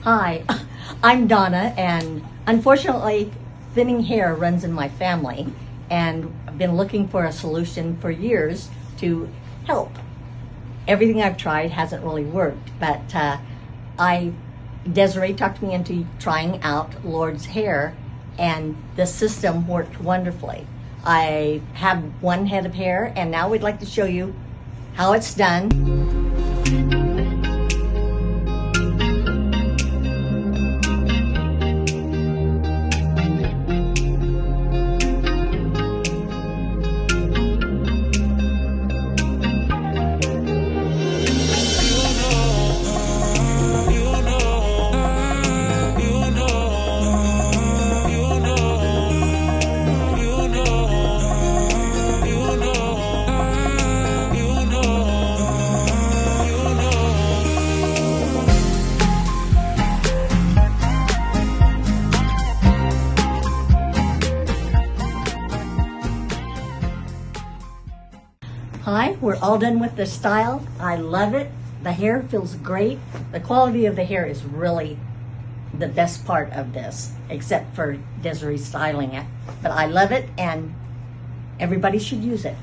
Hi, I'm Donna, and unfortunately, thinning hair runs in my family, and I've been looking for a solution for years to help. Everything I've tried hasn't really worked, but Desiree talked me into trying out Lordhair, and the system worked wonderfully. I have one head of hair, and now we'd like to show you how it's done. Hi, we're all done with the style. I love it. The hair feels great. The quality of the hair is really the best part of this, except for Desiree styling it. But I love it, and everybody should use it.